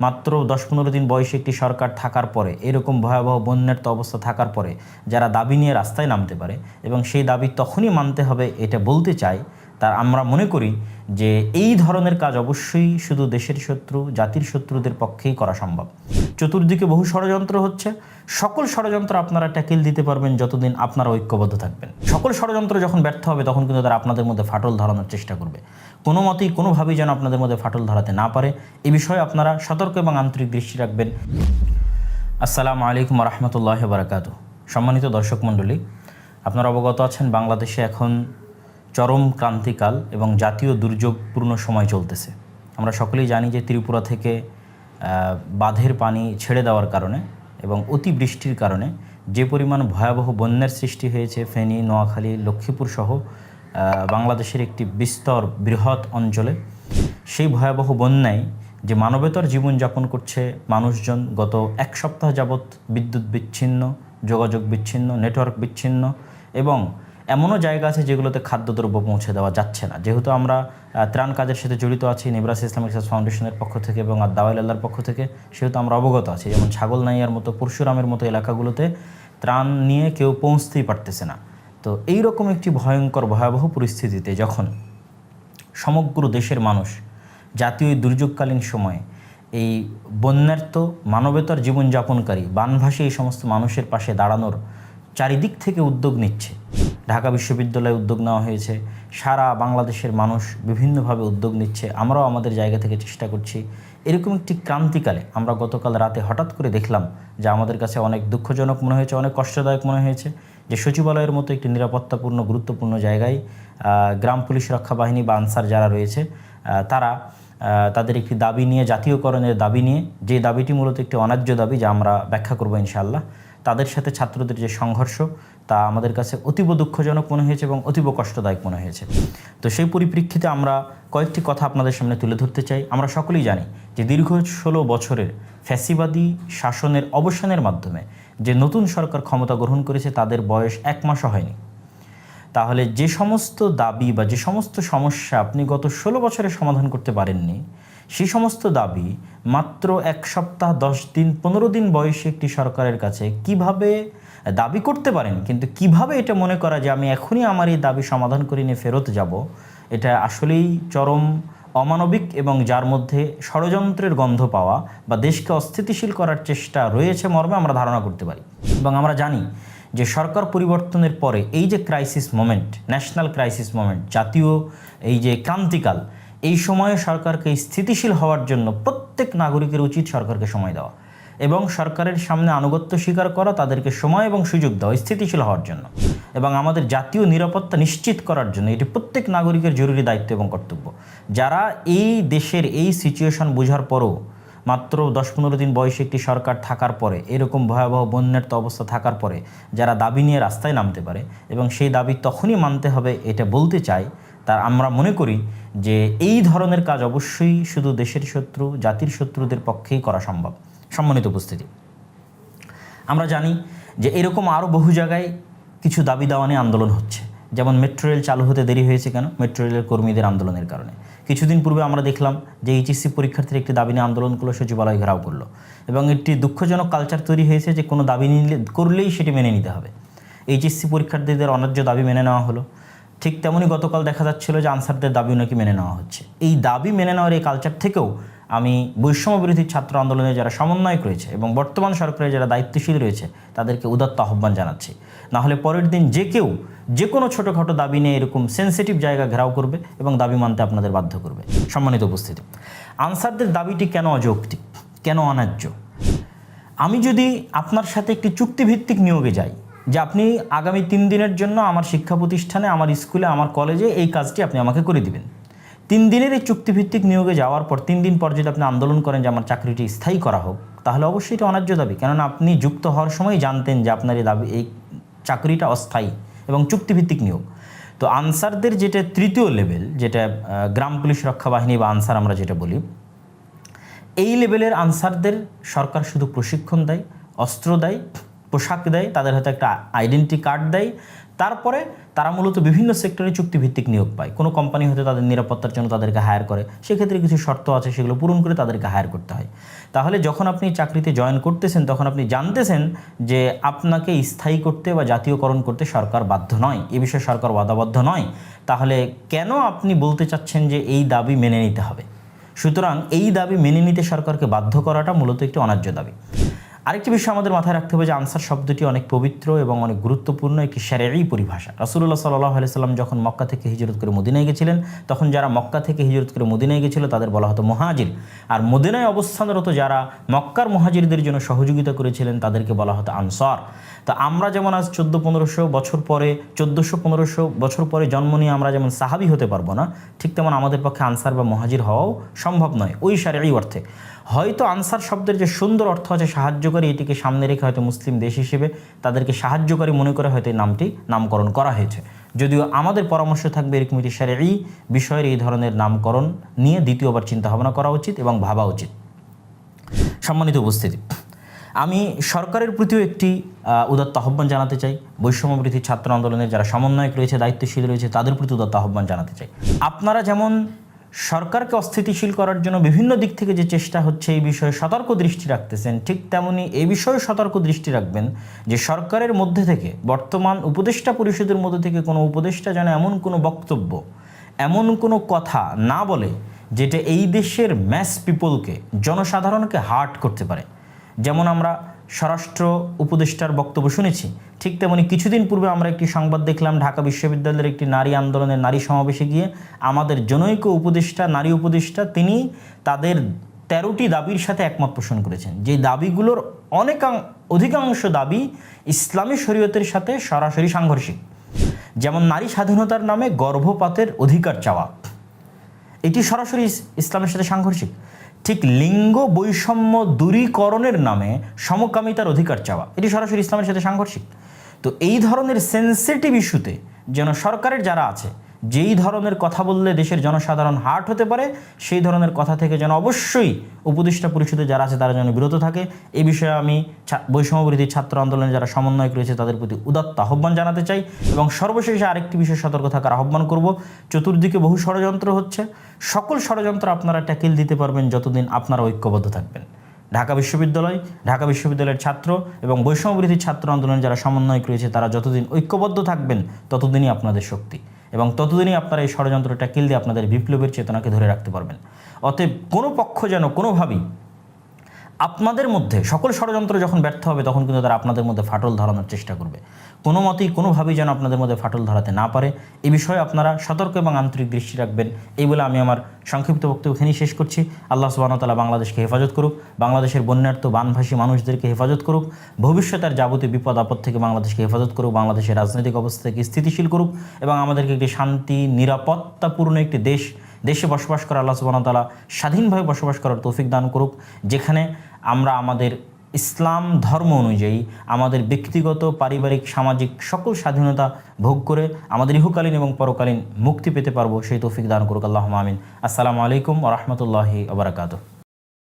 মাত্র 10-15 দিন বয়সী একটি সরকার থাকার পরে, এরকম ভয়াবহ বন্যার তো অবস্থা থাকার পরে যারা দাবি নিয়ে রাস্তায় নামতে পারে এবং সেই দাবি তখনই মানতে হবে এটা বলতে চাই, তার আমরা মনে করি যে এই ধরনের কাজ অবশ্যই শুধু দেশের শত্রু, জাতির শত্রুদের পক্ষেই করা সম্ভব। চতুর্দিকে বহু ষড়যন্ত্র হচ্ছে, সকল ষড়যন্ত্র আপনারা ট্যাকেল দিতে পারবেন যতদিন আপনারা ঐক্যবদ্ধ থাকবেন। সকল ষড়যন্ত্র যখন ব্যর্থ হবে তখন কিন্তু তারা আপনাদের মধ্যে ফাটল ধরানোর চেষ্টা করবে। কোনো মতেই কোনোভাবেই যেন আপনাদের মধ্যে ফাটল ধরাতে না পারে, এ বিষয়ে আপনারা সতর্ক এবং আন্তরিক দৃষ্টি রাখবেন। আসসালামু আলাইকুম রহমতুল্লাহ বারাকাতুহু। সম্মানিত দর্শক মণ্ডলী, আপনারা অবগত আছেন বাংলাদেশে এখন চরম ক্রান্তিকাল এবং জাতীয় দুর্যোগপূর্ণ সময় চলতেছে। আমরা সকলেই জানি যে ত্রিপুরা থেকে বাঁধের পানি ছেড়ে দেওয়ার কারণে এবং অতিবৃষ্টির কারণে যে পরিমাণ ভয়াবহ বন্যার সৃষ্টি হয়েছে ফেনী, নোয়াখালী, লক্ষ্মীপুর সহ বাংলাদেশের একটি বিস্তর বৃহৎ অঞ্চলে, সেই ভয়াবহ বন্যায় যে মানবেতর জীবনযাপন করছে মানুষজন, গত এক সপ্তাহ যাবৎ বিদ্যুৎ বিচ্ছিন্ন, যোগাযোগ বিচ্ছিন্ন, নেটওয়ার্ক বিচ্ছিন্ন এবং এমনও জায়গা আছে যেগুলোতে খাদ্যদ্রব্য পৌঁছে দেওয়া যাচ্ছে না। যেহেতু আমরা ত্রাণ কাজের সাথে জড়িত আছি নেবরাস ইসলামিক রিসার্চ ফাউন্ডেশনের পক্ষ থেকে এবং দাওয়াইল আল্লাহর পক্ষ থেকে, সেহেতু আমরা অবগত আছি যেমন ছাগলনাইয়ার মতো, পরশুরামের মতো এলাকাগুলোতে ত্রাণ নিয়ে কেউ পৌঁছতেই পারতেছে না। তো এই রকম একটি ভয়ঙ্কর ভয়াবহ পরিস্থিতিতে যখন সমগ্র দেশের মানুষ জাতীয় দুর্যোগকালীন সময়ে এই বন্যার্ত মানবেতর জীবনযাপনকারী বানভাসী এই সমস্ত মানুষের পাশে দাঁড়ানোর চারিদিক থেকে উদ্যোগ নিচ্ছে, ঢাকা বিশ্ববিদ্যালয়ে উদ্যোগ নেওয়া হয়েছে, সারা বাংলাদেশের মানুষ বিভিন্নভাবে উদ্যোগ নিচ্ছে, আমরাও আমাদের জায়গা থেকে চেষ্টা করছি। এরকম একটি ক্রান্তিকালে আমরা গতকাল রাতে হঠাৎ করে দেখলাম যে আমাদের কাছে অনেক দুঃখজনক মনে হয়েছে, অনেক কষ্টদায়ক মনে হয়েছে যে সচিবালয়ের মতো একটি নিরাপত্তাপূর্ণ গুরুত্বপূর্ণ জায়গায় গ্রাম পুলিশ রক্ষা বাহিনী বা আনসার যারা রয়েছে তারা তাদের একটি দাবি নিয়ে, জাতীয়করণের দাবি নিয়ে, যে দাবিটি মূলত একটি অন্যায্য দাবি যা আমরা ব্যাখ্যা করবো ইনশাআল্লাহ, তাদের সাথে ছাত্রদের যে সংঘর্ষ তা আমাদের কাছে অতীব দুঃখজনক মনে হয়েছে এবং অতীব কষ্টদায়ক মনে হয়েছে। তো সেই পরিপ্রেক্ষিতে আমরা কয়েকটি কথা আপনাদের সামনে তুলে ধরতে চাই। আমরা সকলেই জানি যে দীর্ঘ 16 বছরের ফ্যাসিবাদী শাসনের অবসানের মাধ্যমে যে নতুন সরকার ক্ষমতা গ্রহণ করেছে তাদের বয়স 1 মাসও হয়নি। তাহলে যে সমস্ত দাবি বা যে সমস্ত সমস্যা আপনি গত 16 বছরে সমাধান করতে পারেননি, সেই সমস্ত দাবি মাত্র 1 সপ্তাহ, 10 দিন, 15 দিন বয়সী একটি সরকারের কাছে কিভাবে দাবি করতে পারেন, কিন্তু কিভাবে এটা মনে করা যে আমি এখনই আমার এই দাবি সমাধান করে নিয়ে ফেরত যাব, এটা আসলেই চরম অমানবিক এবং যার মধ্যে ষড়যন্ত্রের গন্ধ পাওয়া বা দেশকে অস্থিতিশীল করার চেষ্টা রয়েছে মর্মে আমরা ধারণা করতে পারি। এবং আমরা জানি যে সরকার পরিবর্তনের পরে এই যে crisis moment, national crisis moment, জাতীয় এই যে ক্রান্তিকাল, এই সময়ে সরকারকে স্থিতিশীল হওয়ার জন্য প্রত্যেক নাগরিকের উচিত সরকারকে সময় দেওয়া এবং সরকারের সামনে আনুগত্য স্বীকার করা, তাদেরকে সময় এবং সুযোগ দেওয়া স্থিতিশীল হওয়ার জন্য এবং আমাদের জাতীয় নিরাপত্তা নিশ্চিত করার জন্য এটি প্রত্যেক নাগরিকের জরুরি দায়িত্ব এবং কর্তব্য। যারা এই দেশের এই সিচুয়েশন বোঝার পরও মাত্র 10-15 দিন বয়সী একটি সরকার থাকার পরে, এরকম ভয়াবহ বন্যার তো অবস্থা থাকার পরে যারা দাবি নিয়ে রাস্তায় নামতে পারে এবং সেই দাবি তখনই মানতে হবে এটা বলতে চাই, তার আমরা মনে করি যে এই ধরনের কাজ অবশ্যই শুধু দেশের শত্রু, জাতির শত্রুদের পক্ষেই করা সম্ভব। সম্মানিত উপস্থিতি, আমরা জানি যে এরকম আরও বহু জায়গায় কিছু দাবি দাওয়া নিয়ে আন্দোলন হচ্ছে। যেমন মেট্রো রেল চালু হতে দেরি হয়েছে কেন? মেট্রো রেলের কর্মীদের আন্দোলনের কারণে। কিছুদিন পূর্বে আমরা দেখলাম যে এইচএসসি পরীক্ষার্থীর একটি দাবি নিয়ে আন্দোলন করলো, সচিবালয় ঘেরাও করলো এবং একটি দুঃখজনক কালচার তৈরি হয়েছে যে কোনো দাবি করলেই সেটি মেনে নিতে হবে। এইচএসসি পরীক্ষার্থীদের অন্যায্য দাবি মেনে নেওয়া হলো। ঠিক তেমনই গতকাল দেখা যাচ্ছিল যে আনসারদের দাবিও নাকি মেনে নেওয়া হচ্ছে। এই দাবি মেনে নেওয়ার এই কালচার থেকেও আমি বৈষম্য বিরোধী ছাত্র আন্দোলনে যারা সমন্বয়ক রয়েছে এবং বর্তমান সরকারের যারা দায়িত্বশীল রয়েছে তাদেরকে উদাত্ত আহ্বান জানাচ্ছি। নাহলে পরের দিন যে কেউ যে কোনো ছোটোখাটো দাবি নিয়ে এরকম সেন্সিটিভ জায়গা ঘেরাও করবে এবং দাবি মানতে আপনাদের বাধ্য করবে। সম্মানিত উপস্থিতি, আনসারদের দাবিটি কেন অযৌক্তিক, কেন অন্যায্য? আমি যদি আপনার সাথে একটি চুক্তিভিত্তিক নিয়োগে যাই যে আপনি আগামী 3 দিনের জন্য আমার শিক্ষা প্রতিষ্ঠানে, আমার স্কুলে, আমার কলেজে এই কাজটি আপনি আমাকে করে দিবেন, 3 দিনের এই চুক্তিভিত্তিক নিয়োগে যাওয়ার পর 3 দিন পর যদি আপনি আন্দোলন করেন যে আমার চাকরিটি স্থায়ী করা হোক, তাহলে অবশ্যই এটা অন্যায্য দাবি। কেননা আপনি যুক্ত হওয়ার সময় জানতেন যে আপনার এই দাবি, এই চাকরিটা অস্থায়ী এবং চুক্তিভিত্তিক নিয়োগ। তো আনসারদের যেটা তৃতীয় লেভেল, যেটা গ্রাম পুলিশ রক্ষা বাহিনী বা আনসার আমরা যেটা বলি, এই লেভেলের আনসারদের সরকার শুধু প্রশিক্ষণ দেয়, অস্ত্র দেয়, পোশাক দেয়, তাদের হাতে একটা আইডেন্টি কার্ড দেয়, তারপরে তারা মূলত বিভিন্ন সেক্টরে চুক্তিভিত্তিক নিয়োগ পায়। কোনো কোম্পানি হয়তো তাদের নিরাপত্তার জন্য তাদেরকে হায়ার করে, সেক্ষেত্রে কিছু শর্ত আছে, সেগুলো পূরণ করে তাদেরকে হায়ার করতে হয়। তাহলে যখন আপনি চাকরিতে জয়েন করতেছেন তখন আপনি জানতেছেন যে আপনাকে স্থায়ী করতে বা জাতীয়করণ করতে সরকার বাধ্য নয়, এ বিষয়ে সরকার ওয়াদাবদ্ধ নয়। তাহলে কেন আপনি বলতে চাচ্ছেন যে এই দাবি মেনে নিতে হবে? সুতরাং এই দাবি মেনে নিতে সরকারকে বাধ্য করাটা মূলত একটি অন্যায্য দাবি। আরেকটি বিষয় আমাদের মাথায় রাখতে হবে যে আনসার শব্দটি অনেক পবিত্র এবং অনেক গুরুত্বপূর্ণ একটি শারঈ পরিভাষা। রাসূলুল্লাহ সাল্লাল্লাহু আলাইহি সাল্লাম যখন মক্কা থেকে হিজরত করে মদিনায় গেছিলেন, তখন যারা মক্কা থেকে হিজরত করে মদিনায় গেছিল তাদের বলা হতো মুহাজির, আর মদিনায় অবস্থানরত যারা মক্কার মুহাজিরদের জন্য সহযোগিতা করেছিলেন তাদেরকে বলা হতো আনসার। তো আমরা যেমন আজ 1400-1500 বছর পরে 1400-1500 বছর পরে জন্ম নিয়ে আমরা যেমন সাহাবী হতে পারবো না, ঠিক তেমন আমাদের পক্ষে আনসার বা মুহাজির হওয়াও সম্ভব নয় ওই শারঈ অর্থে। হয়তো আনসার শব্দের যে সুন্দর অর্থ আছে সাহায্যকারী, এটিকে সামনে রেখে হয়তো মুসলিম দেশ হিসেবে তাদেরকে সাহায্যকারী মনে করে হয়তো এই নামটি নামকরণ করা হয়েছে। যদিও আমাদের পরামর্শ থাকবে এরকম একটি শারঈ বিষয়ের এই ধরনের নামকরণ নিয়ে দ্বিতীয়বার চিন্তা ভাবনা করা উচিত এবং ভাবা উচিত। সম্মানিত উপস্থিতি, আমি সরকারের প্রতিও একটি উদাত্ত আহ্বান জানাতে চাই। বৈষম্যবিরোধী ছাত্র আন্দোলনের যারা সমন্বয়ক রয়েছে, দায়িত্বশীল রয়েছে, তাদের প্রতি উদাত্ত আহ্বান জানাতে চাই। আপনারা যেমন সরকারকে অস্থিতিশীল করার জন্য বিভিন্ন দিক থেকে যে চেষ্টা হচ্ছে এই বিষয়ে সতর্ক দৃষ্টি রাখতেছেন, ঠিক তেমনি এই বিষয়ে সতর্ক দৃষ্টি রাখবেন যে সরকারের মধ্যে থেকে, বর্তমান উপদেষ্টা পরিষদের মধ্যে থেকে কোনো উপদেষ্টা যেন এমন কোনো বক্তব্য, এমন কোনো কথা না বলে যেটা এই দেশের ম্যাস পিপলকে, জনসাধারণকে হার্ট করতে পারে। যেমন আমরা স্বরাষ্ট্র উপদেষ্টার বক্তব্য শুনেছি, ঠিক তেমনি কিছুদিন পূর্বে আমরা একটি সংবাদ দেখলাম ঢাকা বিশ্ববিদ্যালয়ের একটি নারী আন্দোলনের নারী সমাবেশে গিয়ে আমাদের জনৈক উপদেষ্টা, নারী উপদেষ্টা, তিনি তাদের 13টি দাবির সাথে একমত পোষণ করেছেন, যে দাবিগুলোর অধিকাংশ দাবি ইসলামী শরীয়তের সাথে সরাসরি সাংঘর্ষিক। যেমন নারী স্বাধীনতার নামে গর্ভপাতের অধিকার চাওয়া, এটি সরাসরি ইসলামের সাথে সাংঘর্ষিক। ঠিক লিঙ্গ বৈষম্য দূরীকরণের নামে সমকামিতার অধিকার চাওয়া, এটি সরাসরি ইসলামের সাথে সাংঘর্ষিক। তো এই ধরনের সেন্সিটিভ ইস্যুতে যেন সরকারের যারা আছে, যেই ধরনের কথা বললে দেশের জনসাধারণ হার্ট হতে পারে, সেই ধরনের কথা থেকে যেন অবশ্যই উপদেষ্টা পরিষদে যারা আছে তারা যেন বিরত থাকে। এই বিষয়ে আমি বৈষম্যবিরোধী ছাত্র আন্দোলনের যারা সমন্বয়ক রয়েছে তাদের প্রতি উদাত্ত আহ্বান জানাতে চাই। এবং সর্বশেষে আরেকটি বিষয়ে সতর্ক থাকার আহ্বান করব। চতুর্দিকে বহু ষড়যন্ত্র হচ্ছে, সকল ষড়যন্ত্র আপনারা ট্যাকেল দিতে পারবেন যতদিন আপনারা ঐক্যবদ্ধ থাকবেন। ঢাকা বিশ্ববিদ্যালয়ের ছাত্র এবং বৈষম্যবিরোধী ছাত্র আন্দোলনের যারা সমন্বয়ক রয়েছে তারা যতদিন ঐক্যবদ্ধ থাকবেন ততদিনই আপনাদের শক্তি, এবং ততদিনই আপনারা এই ষড়যন্ত্র ট্যাকেল দিয়ে আপনাদের বিপ্লবের চেতনাকে ধরে রাখতে পারবেন। অতএব কোনো পক্ষ যেন কোনোভাবেই আপনাদের মধ্যে, সকল ষড়যন্ত্র যখন ব্যর্থ হবে তখন কিন্তু তারা আপনাদের মধ্যে ফাটল ধরানোর চেষ্টা করবে, কোনো মতেই কোনোভাবেই যেন আপনাদের মধ্যে ফাটল ধরাতে না পারে, এই বিষয়ে আপনারা সতর্ক এবং আন্তরিক দৃষ্টি রাখবেন। এই বলে আমি আমার সংক্ষিপ্ত বক্তব্য এখানেই শেষ করছি। আল্লাহ সুবহানাহু ওয়া তাআলা বাংলাদেশকে হেফাজত করুক, বাংলাদেশের বন্যার্ত বানভাসী মানুষদেরকে হেফাজত করুক, ভবিষ্যতের যাবতীয় বিপদ আপদ থেকে বাংলাদেশকে হেফাজত করুক, বাংলাদেশের রাজনৈতিক অবস্থা থেকে স্থিতিশীল করুক, এবং আমাদেরকে একটি শান্তি নিরাপত্তাপূর্ণ একটি দেশে বসবাস করা, আল্লাহ সুবহানাহু ওয়া তাআলা স্বাধীনভাবে বসবাস করার তৌফিক দান করুক, যেখানে আমরা আমাদের ইসলাম ধর্ম অনুযায়ী আমাদের ব্যক্তিগত, পারিবারিক, সামাজিক সকল স্বাধীনতা ভোগ করে আমাদের ইহকালীন এবং পরকালীন মুক্তি পেতে পারবো, সেই তৌফিক দান করুক। আল্লাহুম্মা আমিন। আসসালামু আলাইকুম ওয়া রাহমাতুল্লাহি ওয়া বারাকাতুহু।